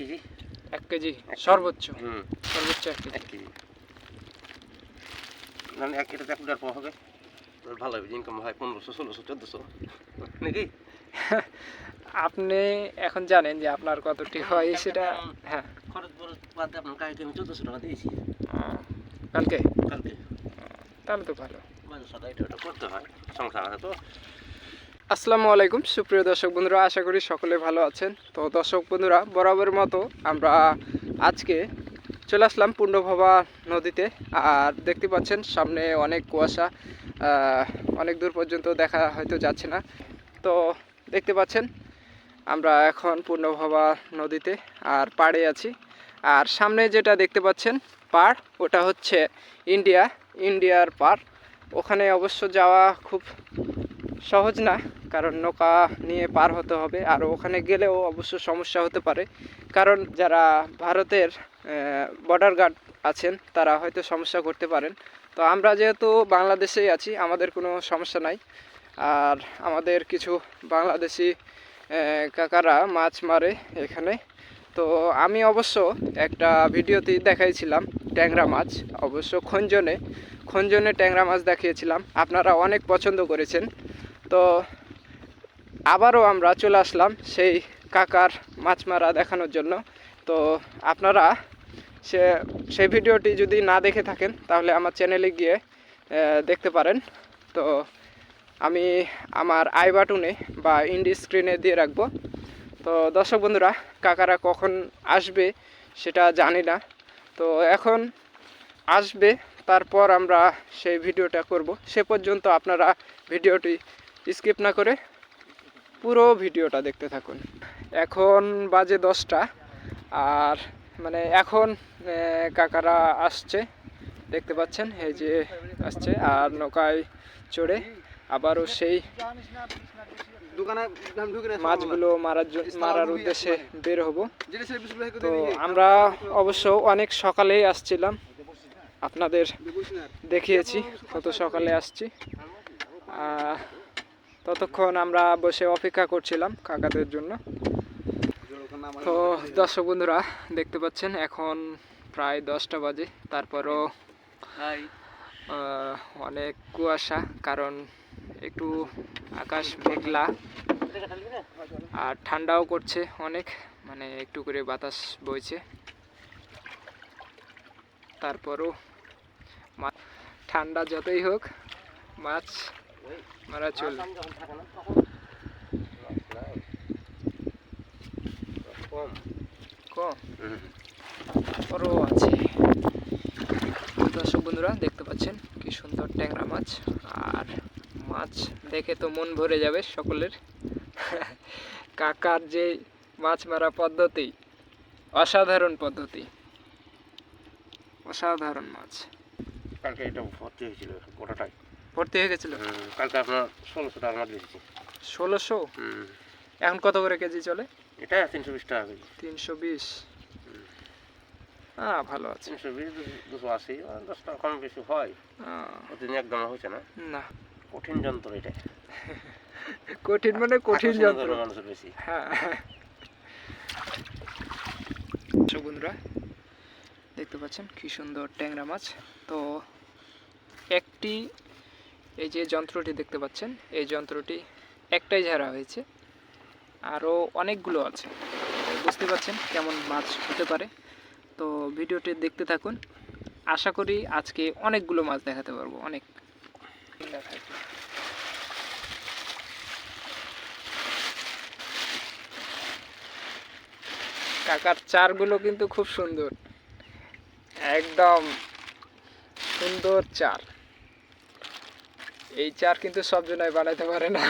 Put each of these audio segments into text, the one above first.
KG. 1 KG সর্বোচ্চ। সর্বোচ্চ 1 KG. 1 KG. মানে 1 কেজিতে 1 লিটার পাওয়া হবে। ভালো হবে, ইনকাম হয় 1500, 1600, 1400 নাকি? আপনি এখন জানেন যে আপনার কতটি হয় সেটা। হ্যাঁ, খরচ বরচ বাদ দিয়ে আপনার কাছে আমি 1400 টাকা দিয়েছি কালকে। কালকে। তাহলে তো ভালো। মাঝে সাথে এটা করতে হয়, সংসার আছে তো। আসসালামু আলাইকুম সুপ্রিয় দর্শক বন্ধুরা, আশা করি সকলে ভালো আছেন। তো দর্শক বন্ধুরা, বরাবরের মতো আমরা আজকে চলে আসলাম পূর্ণভবা নদীতে। আর দেখতে পাচ্ছেন সামনে অনেক কুয়াশা, অনেক দূর পর্যন্ত দেখা হয়তো যাচ্ছে না। তো দেখতে পাচ্ছেন আমরা এখন পূর্ণভবা নদীতে আর পাড়ে আছি। আর সামনে যেটা দেখতে পাচ্ছেন পাড়, ওটা হচ্ছে ইন্ডিয়ার পাড়। ওখানে অবশ্য যাওয়া খুব সহজ না, কারণ নৌকা নিয়ে পার হতে হবে। আর ওখানে গেলেও অবশ্য সমস্যা হতে পারে, কারণ যারা ভারতের বর্ডার গার্ড আছেন তারা হয়তো সমস্যা করতে পারেন। তো আমরা যেহেতু বাংলাদেশেই আছি, আমাদের কোনো সমস্যা নাই। আর আমাদের কিছু বাংলাদেশি কাকারা মাছ মারে এখানে। তো আমি অবশ্য একটা ভিডিওতে দেখাইছিলাম ট্যাংরা মাছ, অবশ্য খঞ্জনে ট্যাংরা মাছ দেখিয়েছিলাম, আপনারা অনেক পছন্দ করেছেন। তো আবারও আমরা চলে আসলাম সেই কাকার মাছ মারা দেখানোর জন্য। তো আপনারা সেই ভিডিওটি যদি না দেখে থাকেন তাহলে আমার চ্যানেলে গিয়ে দেখতে পারেন। তো আমি আমার আই বাটনে বা ইন্ডি স্ক্রিনে দিয়ে রাখবো। তো দর্শক বন্ধুরা, কাকারা কখন আসবে সেটা জানি না। তো এখন আসবে, তারপর আমরা সেই ভিডিওটা করব। সে পর্যন্ত আপনারা ভিডিওটি স্কিপ না করে পুরো ভিডিওটা দেখতে থাকুন। এখন বাজে 10টা, আর মানে এখন কাকারা আসছে, দেখতে পাচ্ছেন এই যে আসছে। আর নৌকায় চড়ে আবারও সেই মাছগুলো মারার উদ্দেশ্যে বের হব। তো আমরা অবশ্য অনেক সকালেই আসছিলাম, আপনাদের দেখিয়েছি কত সকালে আসছি। ততক্ষণ আমরা বসে অপেক্ষা করছিলাম কাকাদের জন্য। তো দর্শক বন্ধুরা, দেখতে পাচ্ছেন এখন প্রায় 10টা বাজে, তারপরও অনেক কুয়াশা, কারণ একটু আকাশ মেঘলা আর ঠান্ডাও করছে অনেক, মানে একটু করে বাতাস বইছে। তারপরও ঠান্ডা যতই হোক মাছ মারা চলে। কম বড় আছে। দর্শক বন্ধুরা, দেখতে পাচ্ছেন কি সুন্দর ট্যাংরা মাছ। আর মাছ দেখে তো মন ভরে যাবে সকলের। কাকার যে মাছ মারা পদ্ধতি, অসাধারণ পদ্ধতি, অসাধারণ মাছ। কালকে এটা ভর্তি হয়েছিল, গোটাটাই ভর্তি হয়ে গেছিল। কালকে আপনার 1600 টাকা মাছ দিয়েছি। 1600? এখন কত করে কেজি চলে? এটা 320 টাকা কেজি। 320? ভালো আছে। 320, 280, 10 টাকা কম বেশি হয়। প্রতিদিন একদম হচ্ছে না। না, কঠিন যন্ত্র এটা। কঠিন মানে কঠিন যন্ত্র মানুষের বেশি। হ্যাঁ। বন্ধুরা, দেখতে পাচ্ছেন কি সুন্দর ট্যাংরা মাছ। তো এই যে যন্ত্রটি দেখতে পাচ্ছেন, এই যন্ত্রটি একটাই ঝাড়া হয়েছে, আরও অনেকগুলো আছে। বুঝতে পাচ্ছেন কেমন মাছ হতে পারে। তো ভিডিওটি দেখতে থাকুন, আশা করি আজকে অনেকগুলো মাছ দেখাতে পারবো। অনেক কাকার চারগুলো কিন্তু খুব সুন্দর, একদম সুন্দর চার। এই চার কিন্তু সব জনাই বানাইতে পারে না।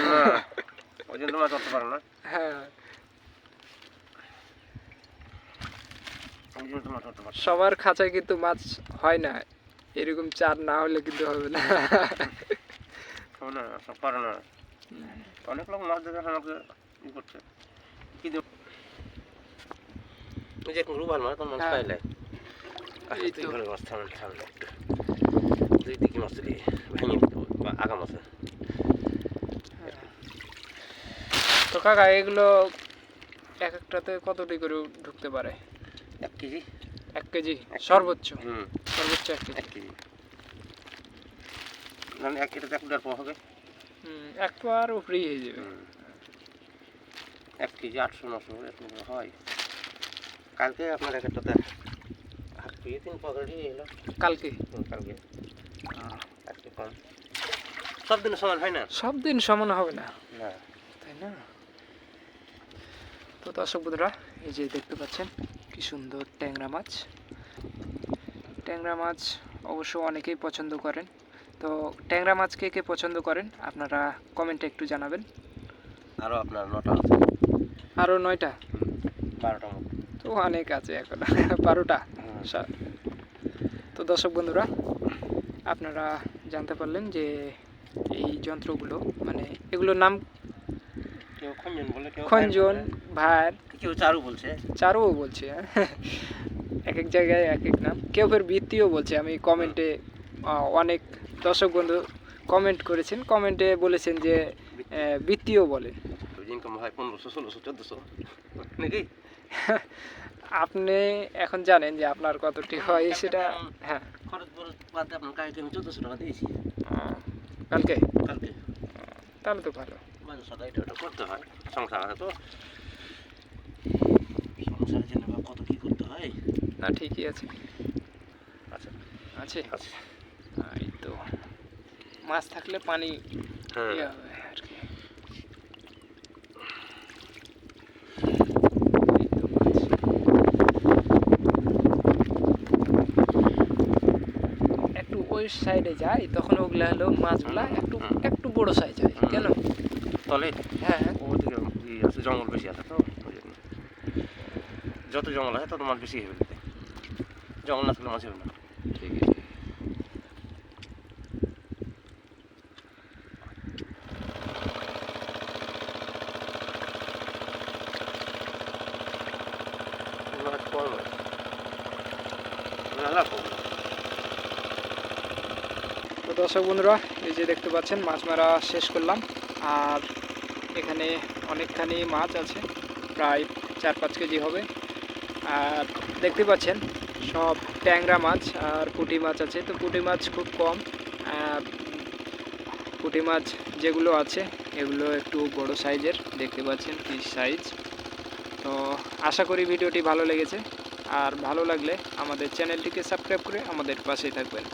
হ্যাঁ, সবার খাঁচায় কিন্তু মাছ হয় না, এরকম চার না হলে কিন্তু হবে না। অনেক লোক মাছ দেখে আমাকে ই করছে, কিন্তু যে রুবাল মাছ মাছ পাইলে ঘরে মাছ থামলে একটু দুই দিকে মাছ দিয়ে ভেঙে বা আগা মাছে। তো কাকা, এগুলো এক একটাতে কতটি করে ঢুকতে থাকতে পারে? 1 কেজি। 1 কেজি সর্বোচ্চ? হুম, সর্বোচ্চ 1 কেজি। 1 কেজি। মানে এটা তো 1 পোয়া হবে। 1 পোয়ার উপরেই হয়ে যাবে। 1 কেজি 800-900 এরকম হয়। কালকে আপনার একটাতে 1/2 কেজি 3 পোয়া করে দিয়ে এলো। কালকে? কালকে আজকে কম। সব দিন সমান হয় না। সব দিন সমান হবে না, না। তাই না? তো দর্শক বন্ধুরা, এই যে দেখতে পাচ্ছেন কি সুন্দর ট্যাংরা মাছ। ট্যাংরা মাছ অবশ্য অনেকেই পছন্দ করেন। তো ট্যাংরা মাছ কে কে পছন্দ করেন আপনারা কমেন্টে একটু জানাবেন। আরও আপনার 9টা আছে। আরও 9টা? 12টা মতো। তো অনেক আছে এখন। 12টা। তো দর্শক বন্ধুরা, আপনারা জানতে পারলেন যে এই যন্ত্রগুলো মানে এগুলোর নাম কেউ খঞ্জন বলে, কেউ খঞ্জন, ভার, কেউ চারু বলছে। চারুও বলছে। এক এক জায়গায় এক এক নাম, কেউ ফের বৃত্তিও বলছে। আমি কমেন্টে অনেক দর্শক বন্ধু কমেন্ট করেছেন, কমেন্টে বলেছেন যে বৃত্তিও বলেন। ইনকাম হয় 1500, 1600, 1400 নাকি? আপনি এখন জানেন যে আপনার কতটি হয় সেটা। হ্যাঁ, খরচ বরচ বাদ দিয়ে আপনার কালকে আমি 1400 টাকা দিয়েছি। কালকে? কালকে তাহলে তো ভালো। বাজার সদাই এটা ওটা করতে হয়, সংসার আছে তো। সংসারের জন্য বা কত কি করতে হয়। না ঠিকই আছে। আচ্ছা আছে। আচ্ছা। এই তো মাছ থাকলে পানি হ্যাঁ, ইয়ে হবে আর কি। এই তো মাছ। একটু ওই সাইডে যাই তখন ওগুলা হলো মাছগুলা একটু একটু বড় সাইজ হয়। কেন? তলে হ্যাঁ, ওদিকে আছে, জঙ্গল বেশি আছে তো ওই জন্য। যত জঙ্গল আছে তত মাছ বেশি হবে। জঙ্গল না থাকলে মাছ হবে না। ঠিকই। মাছ কম হয়। লাভ হবে। তো দর্শক বন্ধুরা, এই যে দেখতে পাচ্ছেন মাছ মারা শেষ করলাম। আর এখানে অনেকখানি মাছ আছে, প্রায় 4-5 কেজি হবে। আর দেখতে পাচ্ছেন সব ট্যাংরা মাছ আর পুঁটি মাছ আছে। তো পুঁটি মাছ খুব কম। পুঁটি মাছ যেগুলো আছে এগুলো একটু বড় সাইজের, দেখতে পাচ্ছেন কি সাইজ। তো আশা করি ভিডিওটি ভালো লেগেছে। আর ভালো লাগলে আমাদের চ্যানেলটিকে সাবস্ক্রাইব করে আমাদের পাশেই থাকবেন।